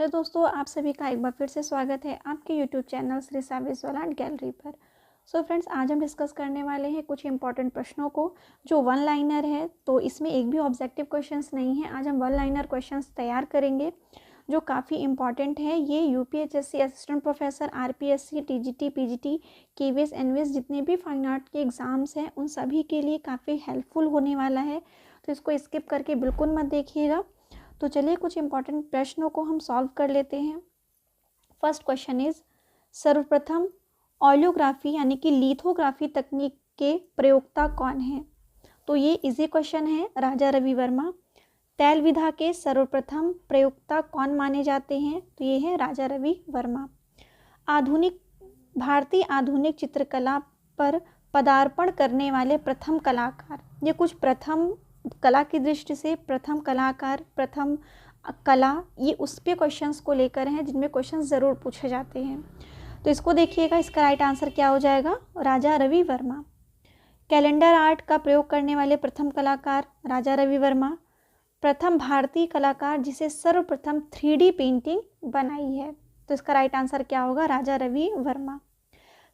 Hello दोस्तों, आप सभी का एक बार फिर से स्वागत है आपके YouTube channel Shri Saviswal art gallery पर। सो फ्रेंड्स, आज हम डिस्कस करने वाले हैं कुछ इंपॉर्टेंट प्रश्नों को जो वन लाइनर है। तो इसमें एक भी ऑब्जेक्टिव क्वेश्चंस नहीं है। आज हम वन लाइनर क्वेश्चंस तैयार करेंगे जो काफ़ी इंपॉर्टेंट है। ये UPHSC assistant professor, RPSC, TGT, PGT, KVS, NVS जितने भी फाइन आर्ट के एग्ज़ाम्स हैं उन सभी के लिए काफ़ी हेल्पफुल होने वाला है। तो इसको स्किप करके बिल्कुल मत देखिएगा। तो चलिए कुछ इंपॉर्टेंट प्रश्नों को हम सॉल्व कर लेते हैं। फर्स्ट क्वेश्चन इज, सर्वप्रथम ऑलियोग्राफी यानी कि लिथोग्राफी तकनीक के प्रयोक्ता कौन है? तो ये इजी क्वेश्चन है, राजा रवि वर्मा। तैल विधा के सर्वप्रथम प्रयोक्ता कौन माने जाते हैं? तो ये है राजा रवि वर्मा। भारतीय आधुनिक चित्रकला पर पदार्पण करने वाले प्रथम कलाकार। ये कुछ प्रथम कला की दृष्टि से प्रथम कलाकार, प्रथम कला, ये उस पे क्वेश्चंस को लेकर हैं जिनमें क्वेश्चंस ज़रूर पूछे जाते हैं। तो इसको देखिएगा, इसका राइट आंसर क्या हो जाएगा? राजा रवि वर्मा। कैलेंडर आर्ट का प्रयोग करने वाले प्रथम कलाकार राजा रवि वर्मा। प्रथम भारतीय कलाकार जिसे सर्वप्रथम 3D पेंटिंग बनाई है। तो इसका राइट आंसर क्या होगा? राजा रवि वर्मा।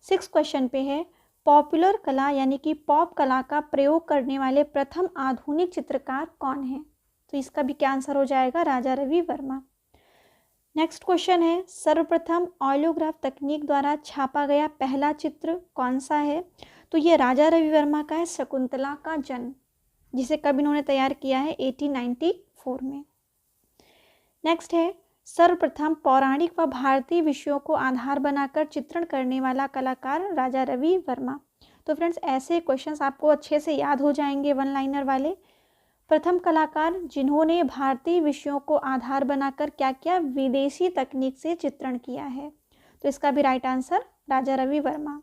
6 क्वेश्चन पे है, पॉपुलर कला यानी कि पॉप कला का प्रयोग करने वाले प्रथम आधुनिक चित्रकार कौन है? तो इसका भी क्या आंसर हो जाएगा? राजा रवि वर्मा। नेक्स्ट क्वेश्चन है, सर्वप्रथम ऑलियोग्राफ तकनीक द्वारा छापा गया पहला चित्र कौन सा है? तो ये राजा रवि वर्मा का है, शकुंतला का जन्म, जिसे कब इन्होंने तैयार किया है? 1894 में। नेक्स्ट है, सर्वप्रथम पौराणिक व भारतीय विषयों को आधार बनाकर चित्रण करने वाला कलाकार राजा रवि वर्मा। तो फ्रेंड्स, ऐसे क्वेश्चंस आपको अच्छे से याद हो जाएंगे वन लाइनर वाले। प्रथम कलाकार जिन्होंने भारतीय विषयों को आधार बनाकर क्या क्या विदेशी तकनीक से चित्रण किया है। तो इसका भी right answer Raja Ravi Varma.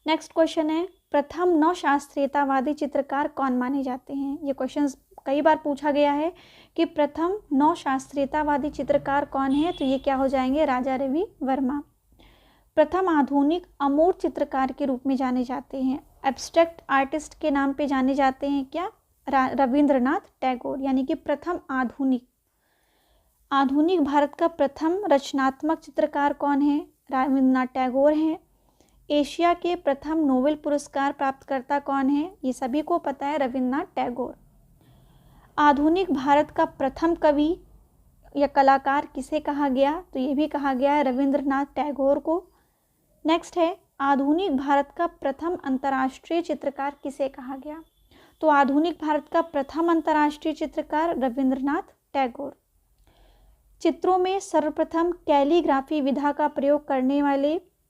Next question है, प्रथम नवशास्त्रीयतावादी चित्रकार कौन माने जाते हैं? ये क्वेश्चंस कई बार पूछा गया है कि प्रथम नवशास्त्रीयतावादी चित्रकार कौन है। तो ये क्या हो जाएंगे? राजा रवि वर्मा। प्रथम आधुनिक अमूर्त चित्रकार के रूप में जाने जाते हैं, एब्स्ट्रैक्ट आर्टिस्ट के नाम पे जाने जाते हैं क्या? रविंद्रनाथ टैगोर। यानी कि प्रथम आधुनिक भारत का प्रथम रचनात्मक चित्रकार कौन है? रविंद्रनाथ टैगोर हैं। एशिया के प्रथम नोबेल पुरस्कार प्राप्तकर्ता कौन है? ये सभी को पता है, रविंद्रनाथ टैगोर। आधुनिक भारत का प्रथम कवि या कलाकार किसे कहा गया? तो ये भी कहा गया है रविंद्रनाथ टैगोर को। नेक्स्ट है, आधुनिक भारत का प्रथम अंतर्राष्ट्रीय चित्रकार किसे कहा गया? तो आधुनिक भारत का प्रथम अंतर्राष्ट्रीय चित्रकार रविंद्रनाथ टैगोर। चित्रों में सर्वप्रथम कैलीग्राफी विधा का प्रयोग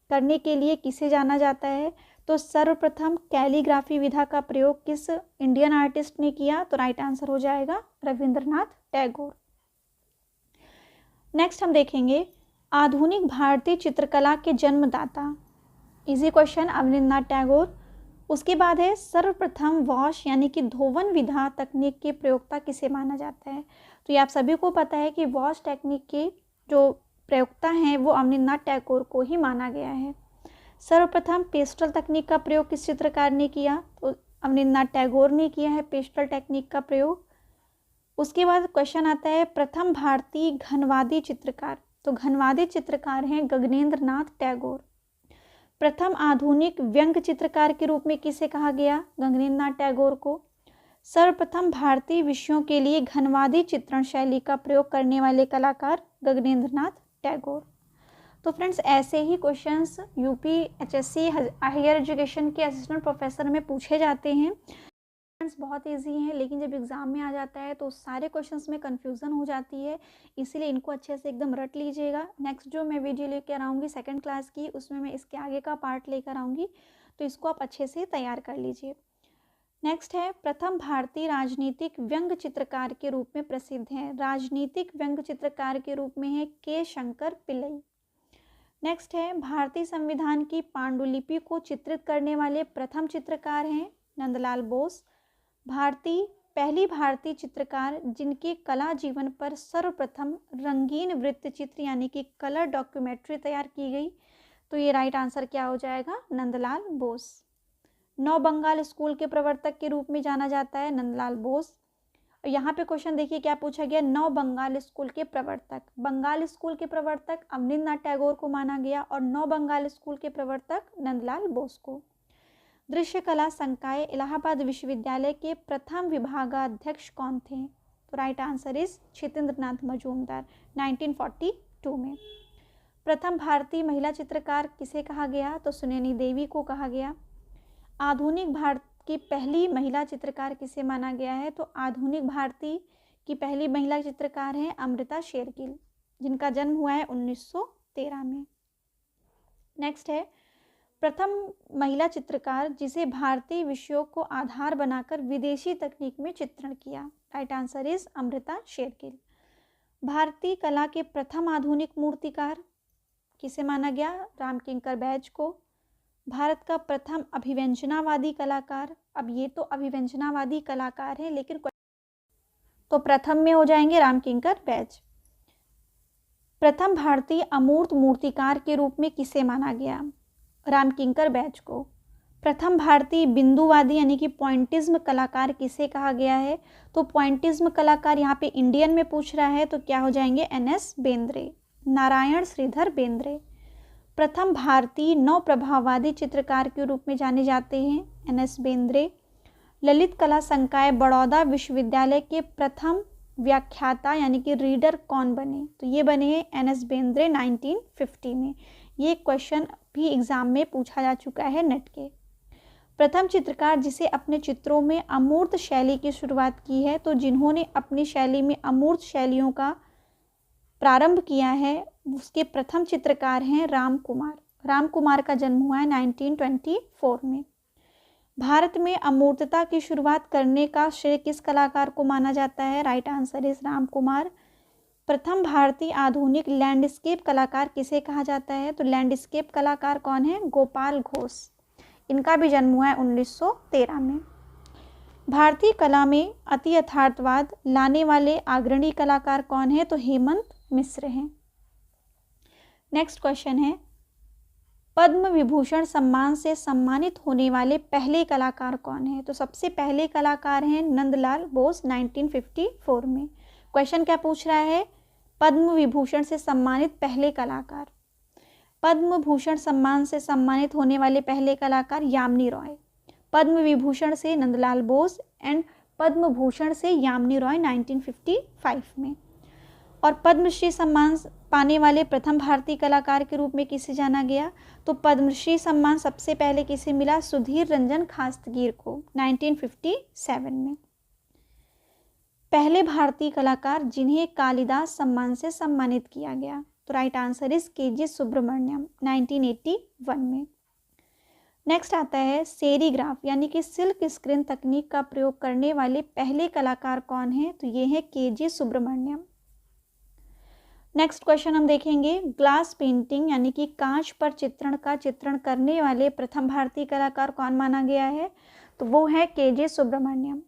करने के लिए किसे जाना जाता है? तो सर्वप्रथम कैलीग्राफी विधा का प्रयोग किस इंडियन आर्टिस्ट ने किया? तो राइट आंसर हो जाएगा रविंद्रनाथ टैगोर। नेक्स्ट हम देखेंगे, आधुनिक भारतीय चित्रकला के जन्मदाता। Easy question, Rabindranath Tagore. उसके बाद है, सर्वप्रथम वॉश यानी कि धोवन विधा तकनीक के प्रयोक्ता किसे माना जाता है? तो ये आप सभी को पता है कि वॉश टेक्निक के जो प्रयोक्ता हैं वो रविंद्रनाथ टैगोर को ही माना गया है। सर्वप्रथम पेस्टल तकनीक का प्रयोग किस चित्रकार ने किया? तो रविंद्रनाथ टैगोर ने किया है पेस्टल टेक्निक का प्रयोग। उसके बाद क्वेश्चन आता है, प्रथम भारतीय घनवादी चित्रकार। तो घनवादी चित्रकार हैं गगनेंद्र नाथ टैगोर। प्रथम आधुनिक व्यंग्य चित्रकार के रूप में किसे कहा गया? गगनेंद्र नाथ टैगोर को। सर्वप्रथम भारतीय विषयों के लिए घनवादी चित्रण शैली का प्रयोग करने वाले कलाकार गगनेंद्र नाथ टैगोर। तो फ्रेंड्स, ऐसे ही क्वेश्चंस यूपीएचएससी हायर एजुकेशन के असिस्टेंट प्रोफेसर में पूछे जाते हैं। फ्रेंड्स, बहुत इजी हैं, लेकिन जब एग्ज़ाम में आ जाता है तो सारे क्वेश्चंस में कंफ्यूजन हो जाती है, इसीलिए इनको अच्छे से एकदम रट लीजिएगा। नेक्स्ट जो मैं वीडियो लेकर आऊँगी सेकंड क्लास की, उसमें मैं इसके आगे का पार्ट लेकर आऊँगी, तो इसको आप अच्छे से तैयार कर लीजिए। नेक्स्ट है, प्रथम भारतीय राजनीतिक व्यंग्य चित्रकार के रूप में प्रसिद्ध हैं। राजनीतिक व्यंग्य चित्रकार के रूप में है के शंकर पिल्लई। नेक्स्ट है, भारतीय संविधान की पांडुलिपि को चित्रित करने वाले प्रथम चित्रकार हैं नंदलाल बोस। पहली भारतीय चित्रकार जिनके कला जीवन पर सर्वप्रथम रंगीन वृत्त चित्र यानी कि कलर डॉक्यूमेंट्री तैयार की गई। तो ये राइट आंसर क्या हो जाएगा? नंदलाल बोस। नव बंगाल स्कूल के प्रवर्तक के रूप में जाना जाता है नंदलाल बोस। यहाँ पे क्वेश्चन देखिए क्या पूछा गया, नव बंगाल स्कूल के प्रवर्तक, बंगाल स्कूल के प्रवर्तक अवनींद्रनाथ टैगोर को माना गया और नव बंगाल स्कूल के प्रवर्तक नंदलाल बोस को। दृश्य कला संकाय इलाहाबाद विश्वविद्यालय के प्रथम विभागाध्यक्ष कौन थे? तो राइट आंसर इज छितेंद्रनाथ मजूमदार 1942 में। प्रथम भारतीय महिला चित्रकार किसे कहा गया? तो सुनैनी देवी को कहा गया। आधुनिक भारत की पहली महिला चित्रकार किसे माना गया है? तो आधुनिक भारतीय की पहली महिला चित्रकार हैं अमृता शेरगिल, जिनका जन्म हुआ है 1913 में। नेक्स्ट है प्रथम महिला चित्रकार जिसे भारतीय विषयों को आधार बनाकर विदेशी तकनीक में चित्रण किया। Right answer is Amrita Shergil. भारतीय कला के प्रथम आधुनिक मूर्तिकार किसे माना गया? रामकिंकर बैज को। भारत का प्रथम अभिव्यंजनावादी कलाकार, अब ये तो अभिव्यंजनावादी कलाकार हैं लेकिन तो प्रथम में हो जाएंगे रामकिंकर बैज। प्रथम भारतीय अमूर्त मूर्तिकार के रूप में किसे माना गया? रामकिंकर बैज को। प्रथम भारतीय बिंदुवादी यानी कि पॉइंटिज्म कलाकार किसे कहा गया है? तो पॉइंटिज्म कलाकार यहाँ पे इंडियन में पूछ रहा है तो क्या हो जाएंगे? NS बेंद्रे, नारायण श्रीधर बेंद्रे। प्रथम भारतीय नव प्रभाववादी चित्रकार के रूप में जाने जाते हैं NS बेंद्रे। ललित कला संकाय बड़ौदा विश्वविद्यालय के प्रथम व्याख्याता यानी कि रीडर कौन बने? तो ये बने हैं NS बेंद्रे 1950 में। ये क्वेश्चन भी एग्जाम में पूछा जा चुका है नेट के। प्रथम चित्रकार जिसे अपने चित्रों में अमूर्त शैली की शुरुआत की है, तो जिन्होंने अपनी शैली में अमूर्त शैलियों का प्रारंभ किया है उसके प्रथम चित्रकार हैं राम कुमार। राम कुमार का जन्म हुआ है 1924 में। भारत में अमूर्तता की शुरुआत करने का श्रेय किस कलाकार को माना जाता है? Right answer is Ram Kumar. प्रथम भारतीय आधुनिक लैंडस्केप कलाकार किसे कहा जाता है? तो लैंडस्केप कलाकार कौन है? गोपाल घोष। इनका भी जन्म हुआ है 1913 में। भारतीय कला में अति यथार्थवाद लाने वाले अग्रणी कलाकार कौन है? तो हेमंत मिश्र हैं। नेक्स्ट क्वेश्चन है पद्म विभूषण सम्मान से सम्मानित होने वाले पहले कलाकार कौन है? तो सबसे पहले कलाकार हैं नंदलाल बोस 1954 में। क्वेश्चन क्या पूछ रहा है? पद्म विभूषण से सम्मानित पहले कलाकार। पद्म भूषण सम्मान से सम्मानित होने वाले पहले कलाकार यामिनी रॉय। पद्म विभूषण से नंदलाल बोस एंड पद्म भूषण से यामिनी रॉय 1955 में। और पद्मश्री सम्मान पाने वाले प्रथम भारतीय कलाकार के रूप में किसे जाना गया? तो पद्मश्री सम्मान सबसे पहले किसे मिला? सुधीर रंजन खास्तगीर को 1957 में। पहले भारतीय कलाकार जिन्हें कालिदास सम्मान से सम्मानित किया गया, तो right answer is KG Subramanyan 1981 में। नेक्स्ट आता है सेरीग्राफ यानी कि सिल्क स्क्रीन तकनीक का प्रयोग करने वाले पहले कलाकार कौन हैं? तो ये है KG सुब्रमण्यम। नेक्स्ट क्वेश्चन हम देखेंगे ग्लास पेंटिंग यानी कि कांच पर चित्रण का चित्रण करने वाले प्रथम भारतीय कलाकार कौन माना गया है? तो वो है KG सुब्रमण्यम।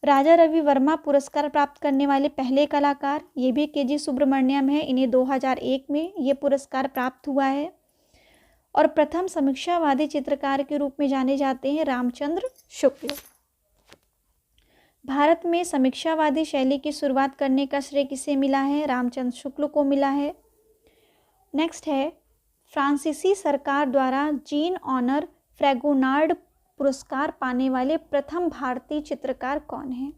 राजा रवि वर्मा पुरस्कार प्राप्त करने वाले पहले कलाकार, ये भी KG सुब्रमण्यम है। इन्हें 2001 में ये पुरस्कार प्राप्त हुआ है। और प्रथम समीक्षावादी चित्रकार के रूप में जाने जाते हैं रामचंद्र शुक्ल। भारत में समीक्षावादी शैली की शुरुआत करने का श्रेय किसे मिला है? रामचंद्र शुक्ल को मिला है। नेक्स्ट है फ्रांसीसी सरकार द्वारा जीन ऑनर फ्रैगोनार्ड पुरस्कार पाने वाले प्रथम भारतीय चित्रकार कौन हैं?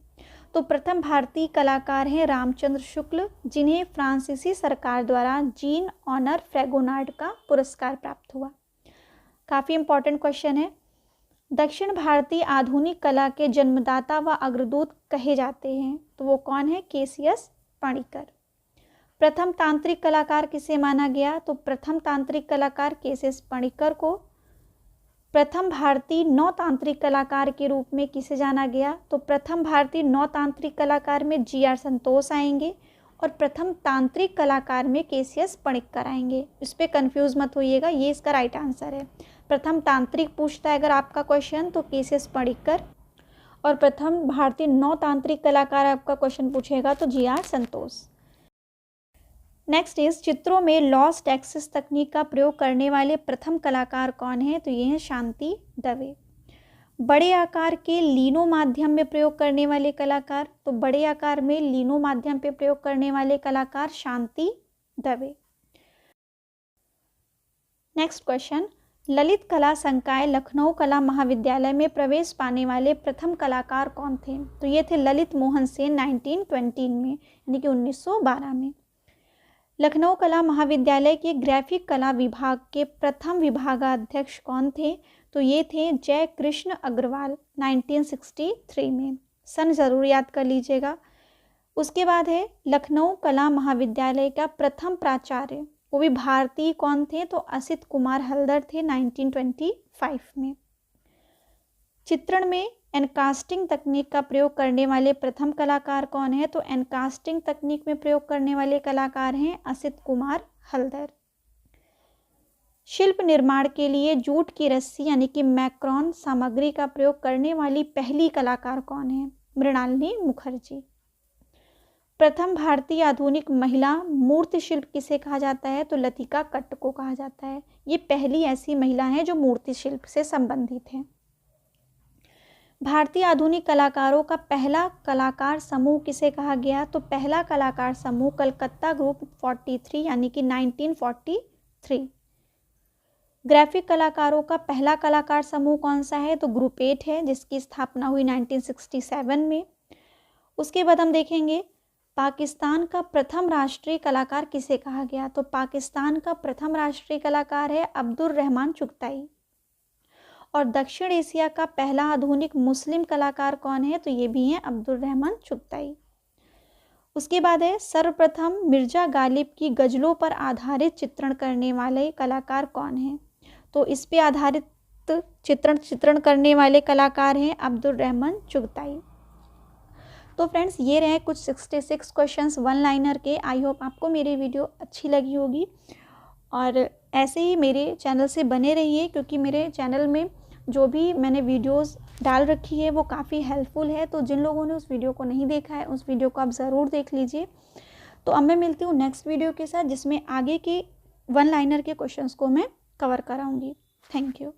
तो प्रथम भारतीय कलाकार हैं रामचंद्र शुक्ल, जिन्हें फ्रांसीसी सरकार द्वारा जीन ऑनर फ्रैगोनार्ड का पुरस्कार प्राप्त हुआ। काफ़ी इंपॉर्टेंट क्वेश्चन है। दक्षिण भारतीय आधुनिक कला के जन्मदाता व अग्रदूत कहे जाते हैं, तो वो कौन है? KCS पणिकर। प्रथम तांत्रिक कलाकार किसे माना गया? तो प्रथम तांत्रिक कलाकार KCS पणिकर को। प्रथम भारतीय नौ तांत्रिक कलाकार के रूप में किसे जाना गया? तो प्रथम भारतीय नौ तांत्रिक कलाकार में GR संतोष आएंगे और प्रथम तांत्रिक कलाकार में KCS पणिकर आएंगे। इस पर कन्फ्यूज मत होइएगा, ये इसका राइट आंसर है। प्रथम तांत्रिक पूछता है अगर आपका क्वेश्चन तो KCS पणिकर, और प्रथम भारतीय नौ तांत्रिक कलाकार आपका क्वेश्चन पूछेगा तो GR संतोष। नेक्स्ट इज चित्रों में लॉस्ट एक्सिस तकनीक का प्रयोग करने वाले प्रथम कलाकार कौन है? तो ये हैं शांति दवे। बड़े आकार के लीनो माध्यम में प्रयोग करने वाले कलाकार, तो बड़े आकार में लीनो माध्यम पे प्रयोग करने वाले कलाकार शांति दवे। नेक्स्ट क्वेश्चन, ललित कला संकाय लखनऊ कला महाविद्यालय में प्रवेश पाने वाले प्रथम कलाकार कौन थे? तो ये थे ललित मोहन सेन 1920 में, यानी कि 1912 में। लखनऊ कला महाविद्यालय के ग्राफिक कला विभाग के प्रथम विभागाध्यक्ष कौन थे? तो ये थे जय कृष्ण अग्रवाल 1963 में। सन ज़रूर याद कर लीजिएगा। उसके बाद है लखनऊ कला महाविद्यालय का प्रथम प्राचार्य, वो भी भारतीय कौन थे? तो असित कुमार हल्दर थे 1925 में। चित्रण में एनकास्टिंग तकनीक का प्रयोग करने वाले प्रथम कलाकार कौन है? तो एनकास्टिंग तकनीक में प्रयोग करने वाले कलाकार हैं असित कुमार हल्दर। शिल्प निर्माण के लिए जूट की रस्सी यानी कि मैक्रॉन सामग्री का प्रयोग करने वाली पहली कलाकार कौन है? मृणालिनी मुखर्जी। प्रथम भारतीय आधुनिक महिला मूर्ति शिल्प किसे कहा जाता है? तो लतिका कट्ट को कहा जाता है। ये पहली ऐसी महिला है जो मूर्ति शिल्प से संबंधित है। भारतीय आधुनिक कलाकारों का पहला कलाकार समूह किसे कहा गया? तो पहला कलाकार समूह कलकत्ता ग्रुप 43 यानी कि 1943। ग्राफिक कलाकारों का पहला कलाकार समूह कौन सा है? तो ग्रुप 8 है, जिसकी स्थापना हुई 1967 में। उसके बाद हम देखेंगे पाकिस्तान का प्रथम राष्ट्रीय कलाकार किसे कहा गया? तो पाकिस्तान का प्रथम राष्ट्रीय कलाकार है अब्दुल रहमान चुगताई। और दक्षिण एशिया का पहला आधुनिक मुस्लिम कलाकार कौन है? तो ये भी हैं अब्दुल रहमान चुगताई। उसके बाद है सर्वप्रथम मिर्जा गालिब की गज़लों पर आधारित चित्रण करने वाले कलाकार कौन हैं? तो इस पे आधारित चित्रण करने वाले कलाकार हैं अब्दुल रहमान चुगताई। तो फ्रेंड्स, ये रहे कुछ 66 क्वेश्चंस वन लाइनर के। आई होप आपको मेरी वीडियो अच्छी लगी होगी और ऐसे ही मेरे चैनल से बने रहिए, क्योंकि मेरे चैनल में जो भी मैंने वीडियोस डाल रखी है वो काफ़ी हेल्पफुल है। तो जिन लोगों ने उस वीडियो को नहीं देखा है, उस वीडियो को आप ज़रूर देख लीजिए। तो अब मैं मिलती हूँ नेक्स्ट वीडियो के साथ, जिसमें आगे के वन लाइनर के क्वेश्चंस को मैं कवर कराऊँगी। Thank you.